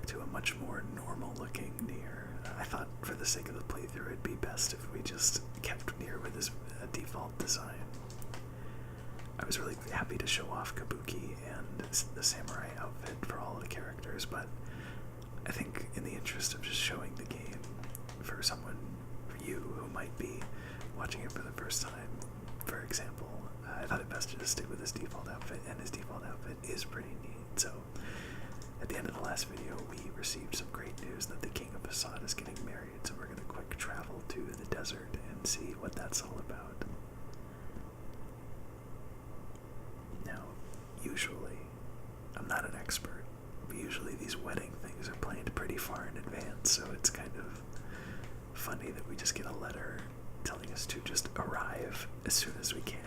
back to a much more normal-looking Nier. I thought for the sake of the playthrough it'd be best if we just kept Nier with his default design. I was really happy to show off Kabuki and the samurai outfit for all of the characters, but I think in the interest of just showing the game for someone, for you, who might be watching it for the first time, for example, I thought it best to just stick with his default outfit, and his default outfit is pretty neat. So, at the end of the last video, we received some great news that the King of Facade is getting married, so we're going to quick travel to the desert and see what that's all about. Now, usually, I'm not an expert, but usually these wedding things are planned pretty far in advance, so it's kind of funny that we just get a letter telling us to just arrive as soon as we can.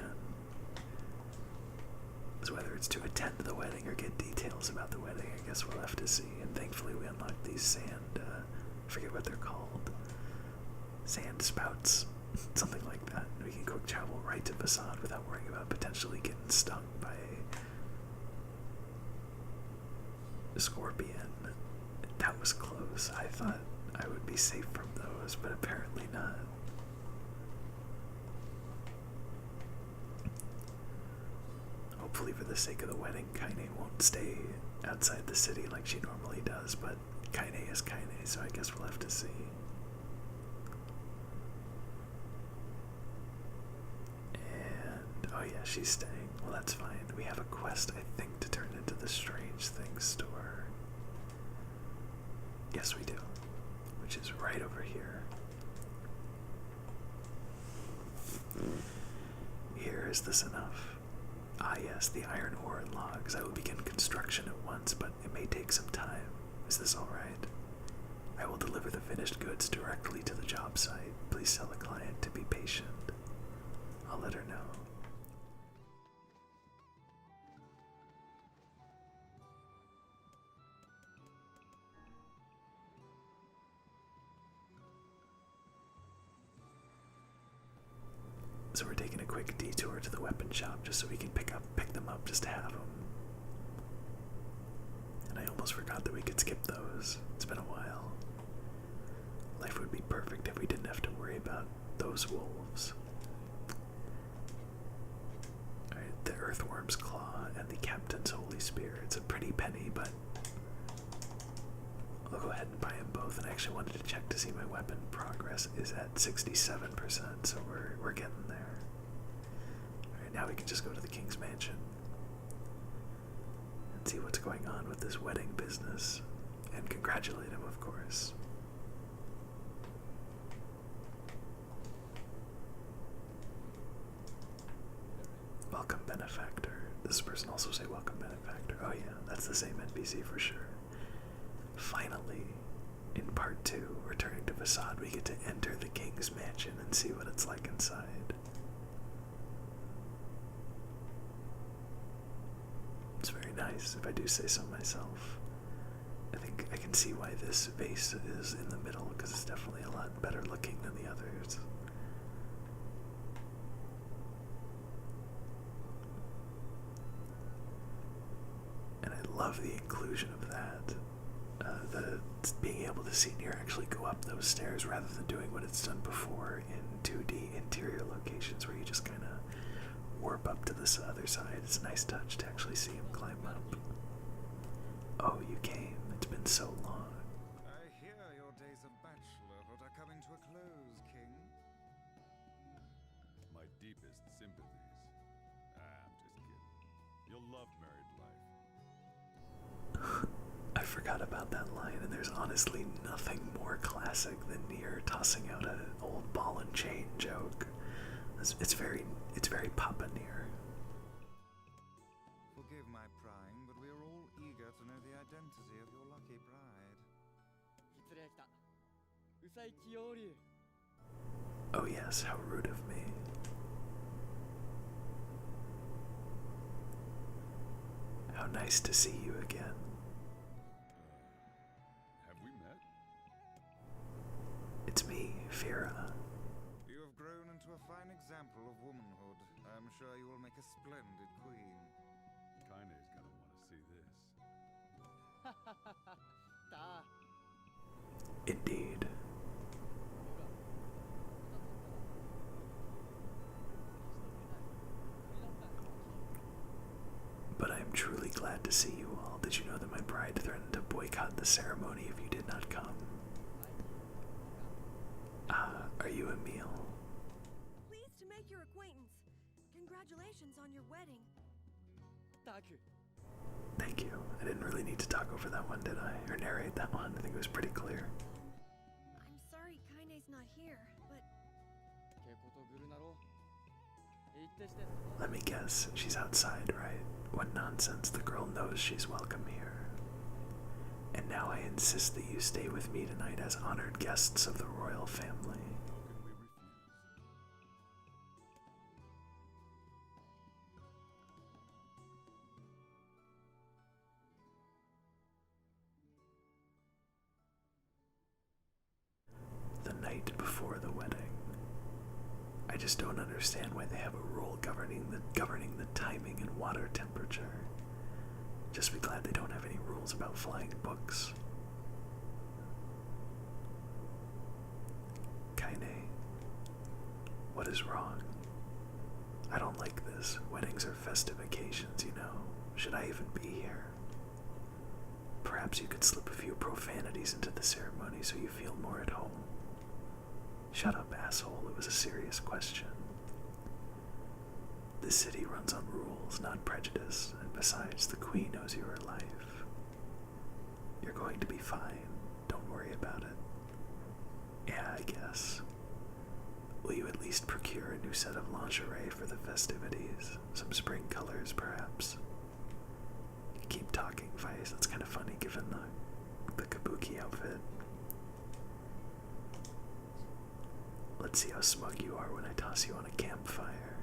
So whether it's to attend the wedding or get details about the wedding, I guess we'll have to see. And thankfully we unlocked these sand, I forget what they're called, sand spouts, something like that. And we can quick travel right to Facade without worrying about potentially getting stung by a scorpion. That was close. I thought I would be safe from those, but apparently not. Hopefully for the sake of the wedding, Kaine won't stay outside the city like she normally does, but Kaine is Kaine, so I guess we'll have to see. And, oh yeah, she's staying. Well, that's fine. We have a quest, I think, to turn into the Strange Things store. Yes, we do. Which is right over here. Here, is this enough? Ah yes, the iron ore and logs. I will begin construction at once, but it may take some time. Is this alright? I will deliver the finished goods directly to the job site. Please tell the client to be patient. I'll let her know. So we're taking a quick detour to the weapon shop just so we can pick them up just to have them. And I almost forgot that we could skip those. It's been a while. Life would be perfect if we didn't have to worry about those wolves. Alright, the Earthworm's Claw and the Captain's Holy Spear. It's a pretty penny, but I'll go ahead and buy them both. And I actually wanted to check to see my weapon progress is at 67%, so we're getting there. Alright, now we can just go to the King's Mansion and see what's going on with this wedding business, and congratulate him, of course. Welcome, Benefactor. Does this person also say welcome, Benefactor? Oh yeah, that's the same NPC for sure. Finally, in part 2, returning to Facade, we get to enter the King's Mansion and see what it's like inside. It's very nice, if I do say so myself. I think I can see why this vase is in the middle, because it's definitely a lot better looking than the others. And I love the inclusion of that. Being able to see Nier actually go up those stairs rather than doing what it's done before in 2D interior locations where you just kind of warp up to this other side. It's a nice touch to actually see him climb up. Oh, you came. It's been so long. I hear your days of bachelorhood are coming to a close, King. My deepest sympathies. I'm just kidding. You'll love married life. I forgot about that line, and there's honestly nothing more classic than Nier tossing out an old ball and chain joke. It's very Papa Nier. Forgive my prying, but we are all eager to know the identity of your lucky bride. Oh yes, how rude of me. How nice to see you again. Have we met? It's me, Fira. You have grown into a fine example of womanhood. I'm sure you will make a splendid queen. Kaine's gonna want to see this. Indeed. But I am truly glad to see you all. Did you know that my bride threatened to boycott the ceremony if you did not come? Are you Emil? Pleased to make your acquaintance. Congratulations on your wedding. Thank you. I didn't really need to talk over that one, did I? Or narrate that one. I think it was pretty clear. I'm sorry Kaine's not here, but Let me guess, she's outside, right? What nonsense, the girl knows she's welcome here. And now I insist that you stay with me tonight as honored guests of the royal family. How can we refuse? The night before the wedding. I just don't understand why they have a rule governing the timing and water temperature. Just be glad they don't have any rules about flying books. Kaine, what is wrong? I don't like this. Weddings are festive occasions, you know. Should I even be here? Perhaps you could slip a few profanities into the ceremony so you feel more at home. Shut up, asshole. It was a serious question. This city runs on rules, not prejudice, and besides, the queen knows your life. You're going to be fine. Don't worry about it. Yeah, I guess. Will you at least procure a new set of lingerie for the festivities? Some spring colors, perhaps? Keep talking, Vice. That's kind of funny given the kabuki outfit. Let's see how smug you are when I toss you on a campfire.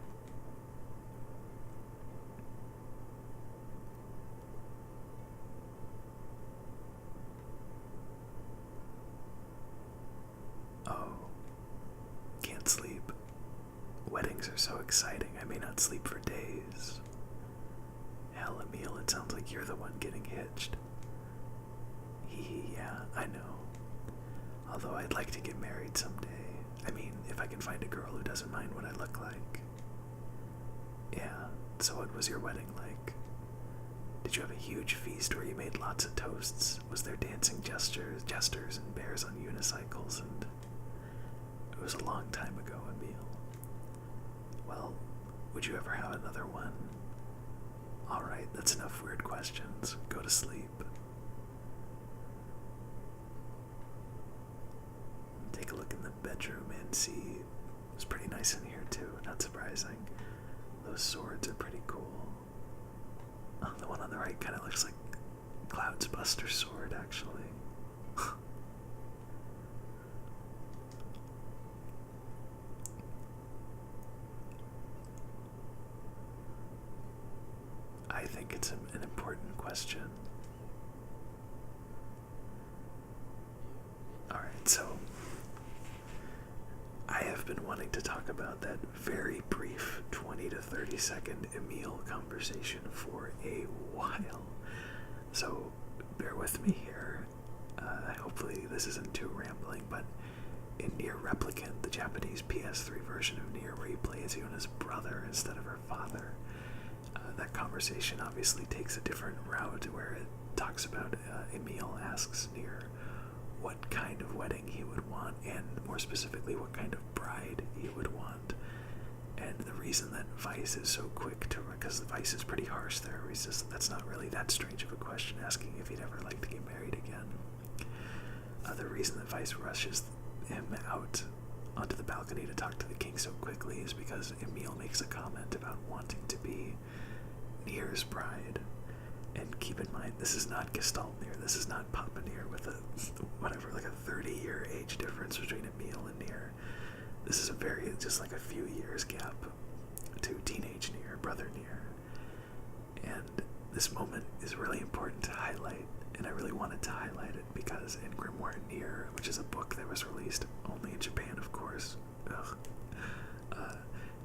Oh, can't sleep. Weddings are so exciting, I may not sleep for days. Hell, Emil, it sounds like you're the one getting hitched. Hee, yeah, I know. Although I'd like to get married someday. I mean, if I can find a girl who doesn't mind what I look like. Yeah, so what was your wedding like? Did you have a huge feast where you made lots of toasts? Was there dancing jesters and bears on unicycles? And it was a long time ago, Emil. Well, would you ever have another one? Alright, that's enough weird questions. Go to sleep. Take a look in the bedroom and see. It's pretty nice in here too, not surprising. Those swords are pretty cool. Oh, the one on the right kind of looks like Cloud's Buster sword, actually. I think it's an important question. Alright, so I have been wanting to talk about that very brief 20 to 30 second Emil conversation for a while. So bear with me here. Hopefully this isn't too rambling, but in Nier Replicant, the Japanese PS3 version of Nier where you play as Yuna's brother instead of her father, that conversation obviously takes a different route where it talks about Emil asks Nier what kind of wedding he would want, and more specifically what kind of bride he would want. And the reason that Vice is so quick to, because Vice is pretty harsh there, he's just, that's not really that strange of a question, asking if he'd ever like to get married again. The reason that Vice rushes him out onto the balcony to talk to the king so quickly is because Emil makes a comment about wanting to be Nier's bride. And keep in mind, this is not Gestalt Nier, this is not Papa Nier with a, whatever, like a 30-year age difference between Emil and Nier. This is a very, just like a few years gap to teenage Nier, brother Nier. And this moment is really important to highlight, and I really wanted to highlight it because in Grimoire Nier, which is a book that was released only in Japan, of course,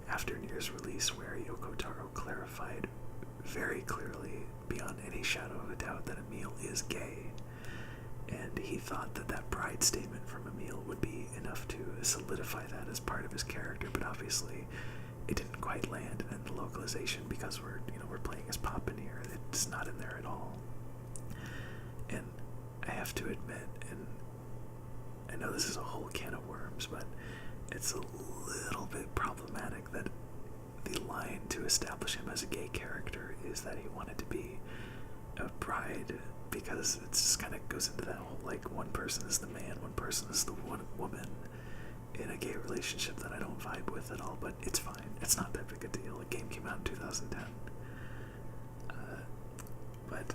after Nier's release, where Yoko Taro clarified very clearly, beyond any shadow of a doubt, that Emil is gay. and he thought that that bride statement from Emil would be enough to solidify that as part of his character, but obviously it didn't quite land, and the localization, because we're playing as Papa Nier, it's not in there at all. And I have to admit, and I know this is a whole can of worms, but it's a little bit problematic that the line to establish him as a gay character is that he wanted to be a bride, because it just kind of goes into that whole, like, one person is the man, one person is the woman in a gay relationship that I don't vibe with at all, but it's fine. It's not that big a deal. The game came out in 2010. But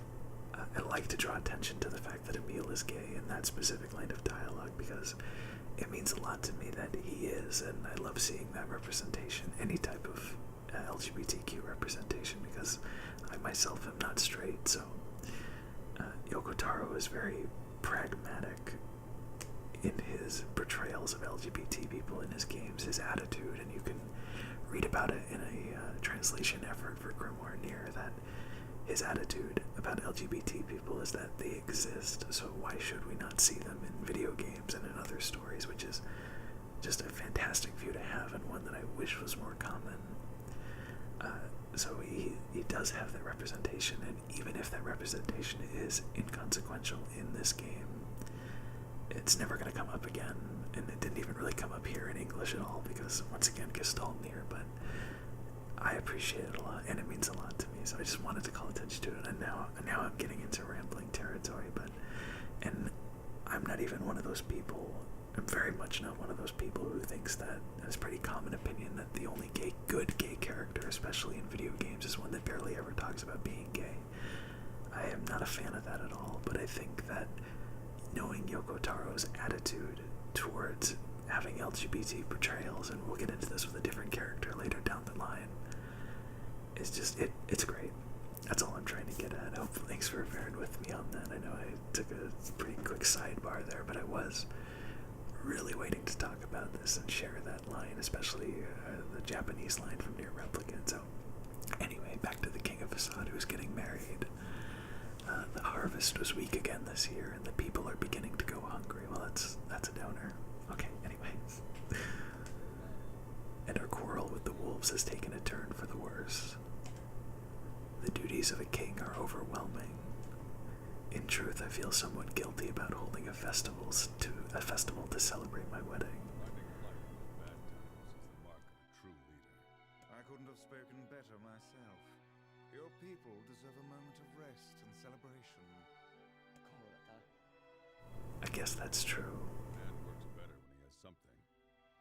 I like to draw attention to the fact that Emil is gay in that specific line of dialogue, because it means a lot to me that he is, and I love seeing that representation, any type of LGBTQ representation, because I myself am not straight, so Yoko Taro is very pragmatic in his portrayals of LGBT people in his games, his attitude, and you can read about it in a translation effort for Grimoire Nier, that his attitude about LGBT people is that they exist, so why should we not see them in video games and in other stories, which is just a fantastic view to have, and one that I wish was more common. So he does have that representation, and even if that representation is inconsequential in this game, it's never going to come up again, and it didn't even really come up here in English at all, because once again, Gestalt Nier, but I appreciate it a lot, and it means a lot to me, so I just wanted to call attention to it, and now I'm getting into rambling territory, and I'm not even one of those people, I'm very much not one of those people who thinks that, and it's a pretty common opinion, that the only good gay character, especially in video games, is one that barely ever talks about being gay. I am not a fan of that at all, but I think that knowing Yoko Taro's attitude towards having LGBT portrayals, and we'll get into this with a different character later down the line, it's just, it's great. That's all I'm trying to get at. Hopefully, thanks for bearing with me on that. I know I took a pretty quick sidebar there, but I was really waiting to talk about this and share that line, especially the Japanese line from Nier Replicant. So anyway, back to the King of Facade, who's getting married. The harvest was weak again this year, and the people are beginning to go hungry. Well, that's a downer. Okay, anyway. And our quarrel with the wolves has taken a turn for the worse. The duties of a king are overwhelming. In truth, I feel somewhat guilty about holding a festival to celebrate my wedding. I couldn't have spoken better myself. Your people deserve a moment of rest and celebration. I guess that's true. Man works better when he has something,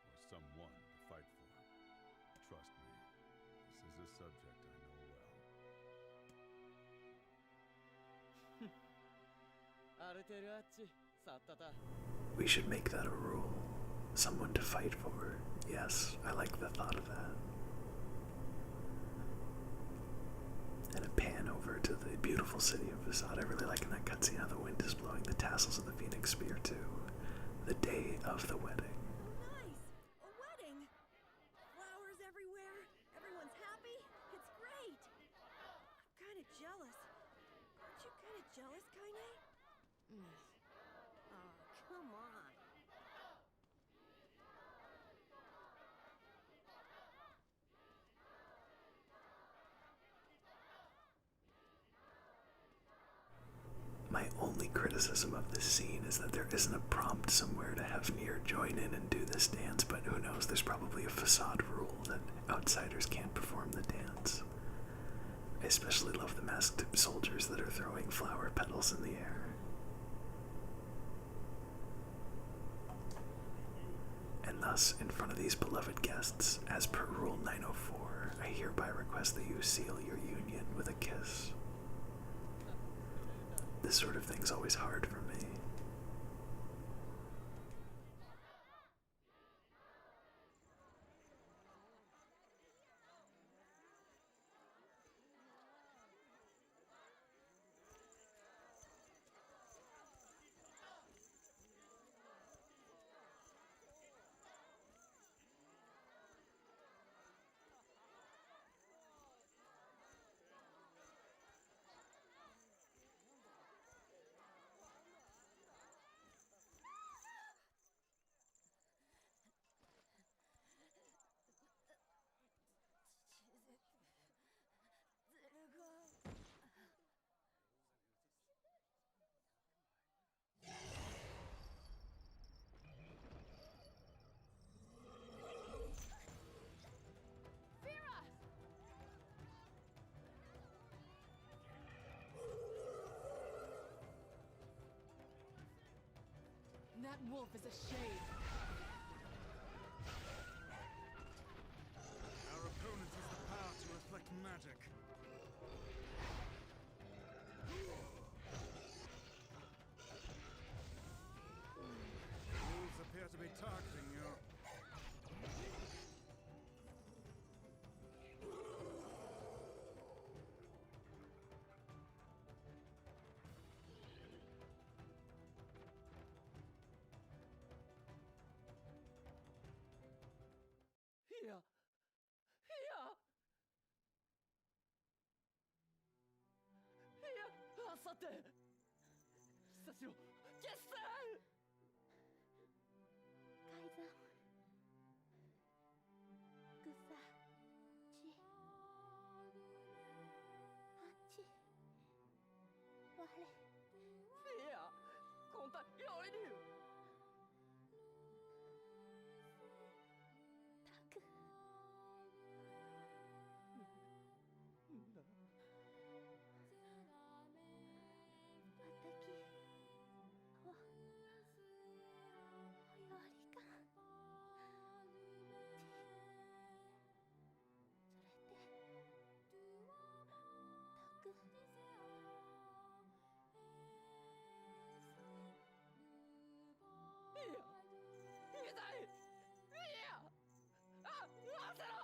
or someone to fight for. Trust me, this is a subject I know well. We should make that a rule. Someone to fight for. Yes, I like the thought of that. And a pan over to the beautiful city of Facade. I really like in that cutscene how the wind is blowing the tassels of the Phoenix Spear too. The day of the wedding. Oh, nice! A wedding! Flowers everywhere. Everyone's happy. It's great. I'm kind of jealous. Aren't you kind of jealous, Kaine? Oh, come on. My only criticism of this scene is that there isn't a prompt somewhere to have Nier join in and do this dance, but who knows, there's probably a Facade rule that outsiders can't perform the dance. I especially love the masked soldiers that are throwing flower petals in the air. And thus, in front of these beloved guests, as per Rule 904, I hereby request that you seal your union with a kiss. This sort of thing's always hard for me. wolf is a shame. Our opponent has the power to reflect magic. Wolves appear to be targeting you. Here! Here! Here! あさて久しろ決戦改ざんぐさちあちわれいやこんたよりにたくあたきはおよりかそれでたくいや痛いいやあわせろ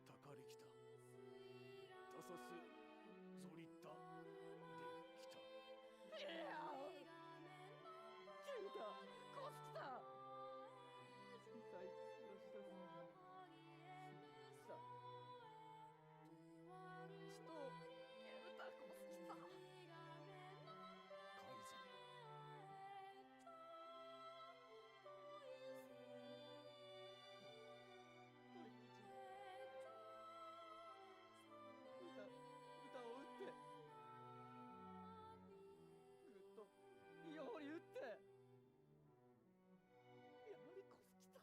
たかりきたたさすぞりったできたいやキュータコスキタ小さいのしたすさちとキュータコスキタ海賊歌を打ってぐっとより打ってやりこすきた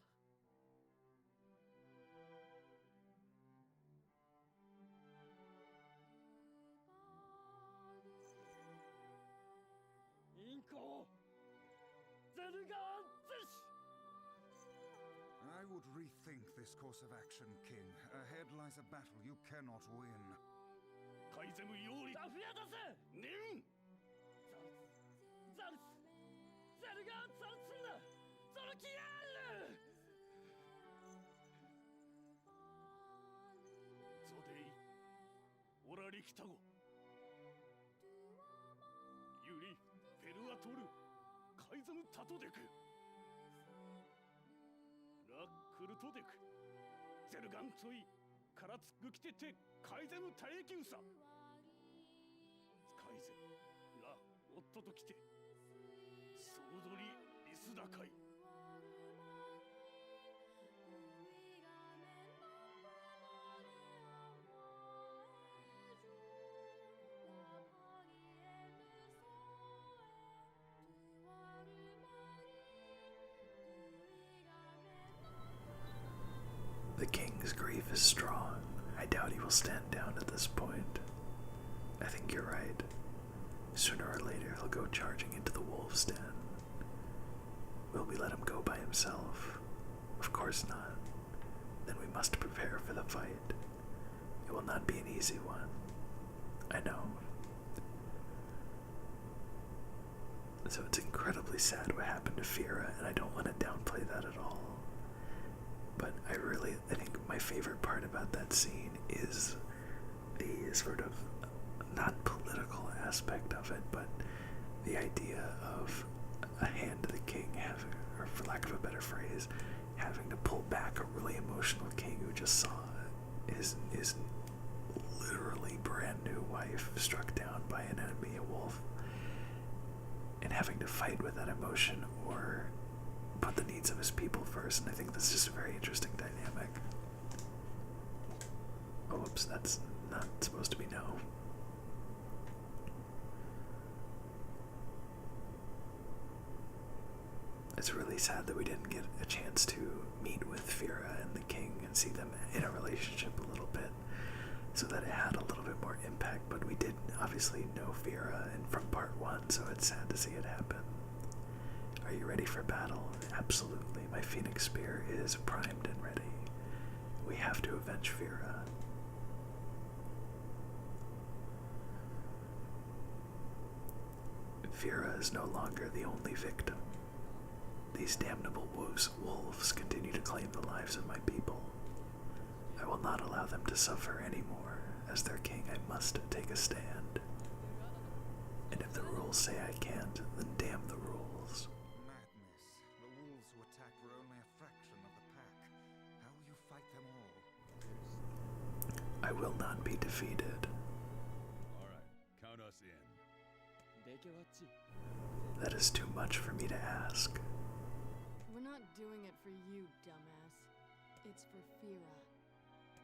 インコゼルガーゼシ I would rethink this course of action, King. Ahead lies a battle you cannot win. 海ゼムよりザフヤ出せねんザルスゼルガーザルスんだゾルキアールゾデイオラリキタゴユリペルアトル海ゼムタトデクラックルトデクゼルガンツイカラツグキテテ海ゼムタエキウサカイゼラオットときてソードリリスダカイ The king's grief is strong. I doubt he will stand down at this point. I think you're right. Sooner or later, he'll go charging into the wolf's den. Will we let him go by himself? Of course not. Then we must prepare for the fight. It will not be an easy one. I know. So it's incredibly sad what happened to Fira, and I don't want to downplay that at all. But I think my favorite part about that scene is the sort of not political aspect of it, but the idea of a hand of the king having, or for lack of a better phrase, having to pull back a really emotional king who just saw his literally brand new wife struck down by an enemy, a wolf, and having to fight with that emotion or put the needs of his people first. And I think that's just a very interesting dynamic. Oh, whoops, that's not supposed to be no. It's really sad that we didn't get a chance to meet with Fira and the king and see them in a relationship a little bit. so that it had a little bit more impact, but we did obviously know Vera and from part 1, so it's sad to see it happen. Are you ready for battle? Absolutely. My Phoenix Spear is primed and ready. We have to avenge Vera. Vera is no longer the only victim. These damnable wolves continue to claim the lives of my people. I will not allow them to suffer anymore. As their king, I must take a stand. And if the rules say I can't, then damn the rules. Madness. The wolves who attacked were only a fraction of the pack. How will you fight them all? I will not be defeated. Alright, count us in. That is too much for me to ask. We're not doing it for you, dumbass. It's for Fira.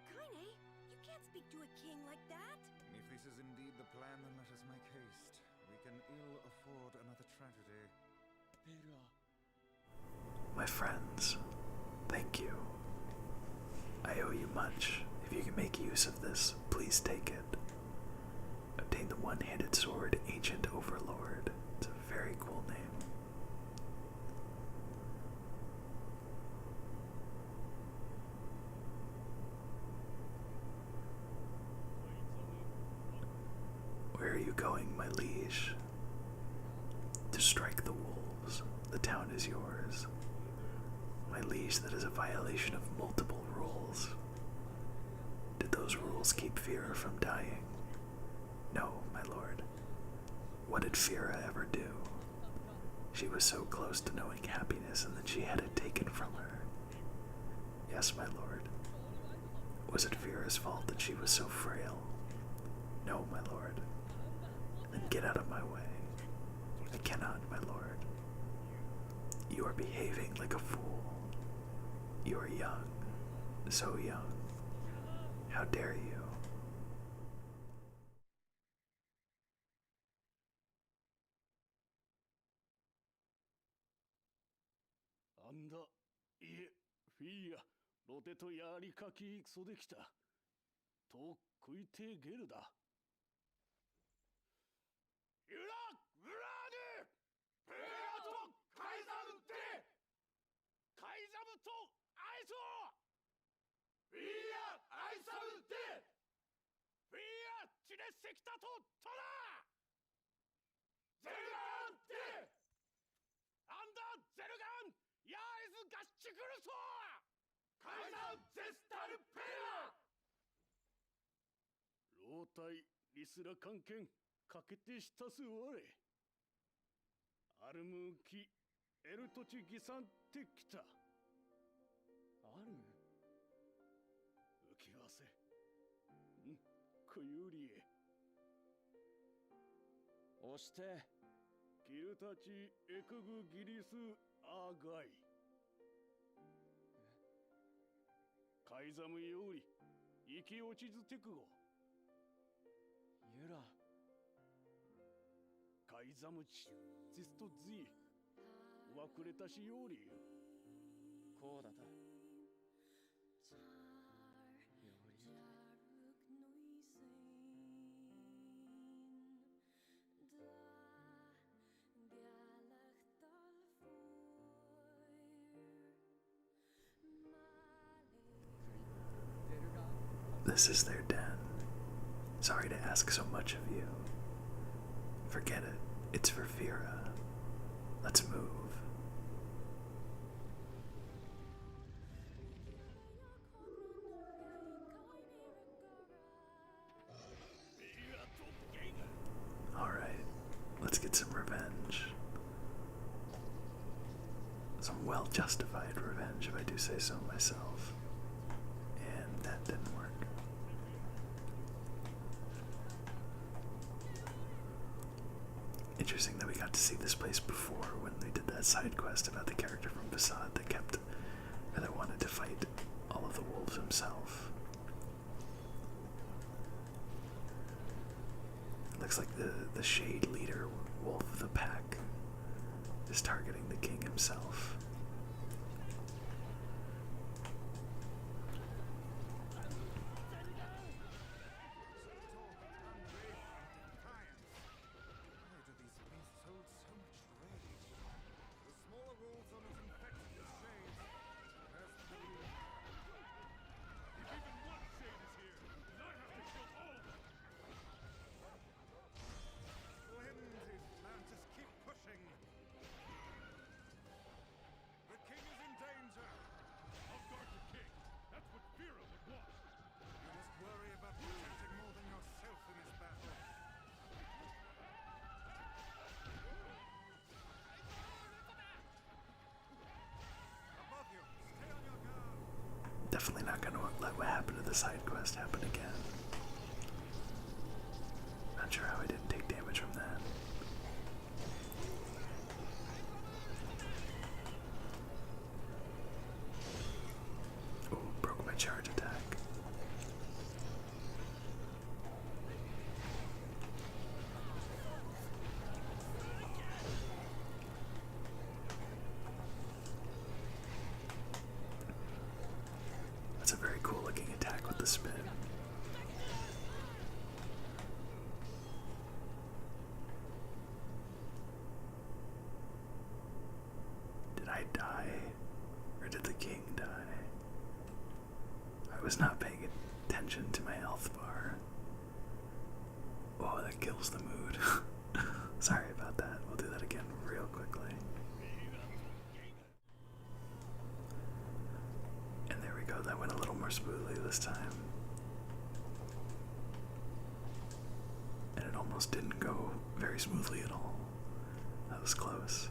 Kaine, you can't speak to a king like that. If this is indeed the plan, then let us make haste. We can ill afford another tragedy. My friends, thank you. I owe you much. If you can make use of this, please take it. Obtain the one-handed sword, Ancient Overlord. It's a very cool name. Where are you going, my liege? To strike the wolves. The town is yours. My liege, that is a violation of multiple rules. Did those rules keep Fira from dying? No, my lord. What did Fira ever do? She was so close to knowing happiness, and then she had it taken from her. Yes, my lord. Was it Fira's fault that she was so frail? No, my lord. Then get out of my way. I cannot, my lord. You are behaving like a fool. You are young. So young. How dare you? Fia, ロテとやりかきクソできた。と食いてゲルだ。ユラ・ブラーデペアとカイザムってカイザムとアイソフィア・アイサムってフィア・チレセキタとトラゼルガンってアンダーゼルガンヤーイズガッチクルソカイザンゼスタルペア老体リスラ関係かけてしたすわれアルムキエルトチギサンってきたアルム浮き合わせんクユリエ押してキルたちエクグギリスアーガイカイザムより生き落ちずてくごユラカイザムチジストズイわくれたしよりこうだたThis is their den. Sorry to ask so much of you. Forget it. It's for Fira. Let's move. Alright, let's get some revenge. Some well-justified revenge, if I do say so myself. And that didn't work. Interesting that we got to see this place before when they did that side quest about the character from Facade that wanted to fight all of the wolves himself. It looks like the Shade leader, Wolf of the Pack, is targeting the king himself. gonna let what happened to the side quest happen again. Not sure how I didn't take damage from that. Oh, broke my charge attack. That's a very cool looking attack with the spin. Did I die? Or did the king die? I was not paying attention to my health bar. Oh, that kills the mood. Sorry about that. We'll do that again real quickly. And there we go. That went a little more smoothly this time. And it almost didn't go very smoothly at all. That was close.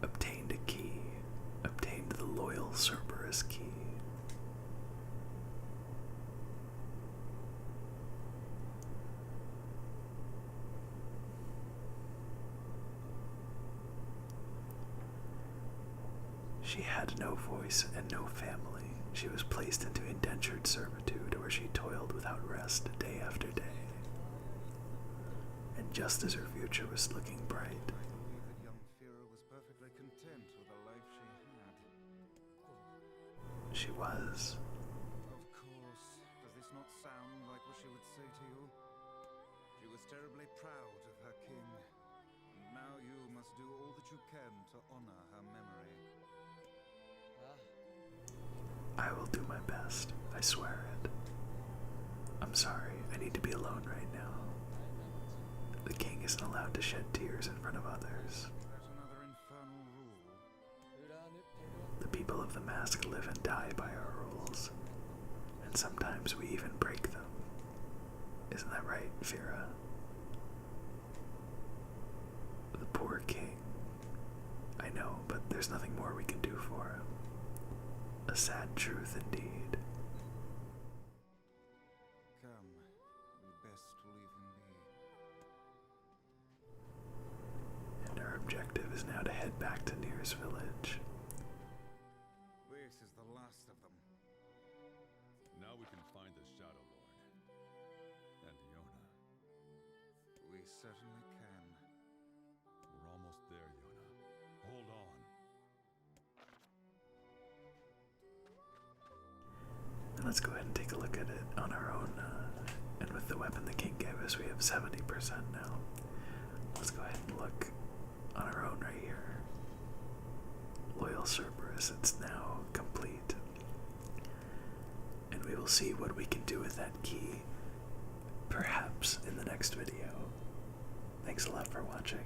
Obtained a key. Obtained the loyal Cerberus key. She had no voice and no family. She was placed into indentured servitude where she toiled without rest day after day. And just as her future was looking bright, she was. Of course. Does this not sound like what she would say to you? She was terribly proud of her king. And now you must do all that you can to honor her memory. I will do my best. I swear it. I'm sorry. I need to be alone right now. The king isn't allowed to shed tears in front of others. That's another infernal rule. The people of the mask live and die by our rules, and sometimes we even break them. Isn't that right, Fira? The poor king. I know, but there's nothing more we can do for him. A sad truth indeed. Come, we best leave him be. And our objective is now to head back to Nier's village. This is the last of them. Now we can find the Shadow Lord. And Yona. We certainly can. We're almost there, Yona. Hold on. And let's go ahead and take a look at it on our own. And with the weapon the king gave us, we have 70% now. Let's go ahead and look on our own right here. Loyal Cerberus, it's now complete. And we will see what we can do with that key, perhaps in the next video. Thanks a lot for watching.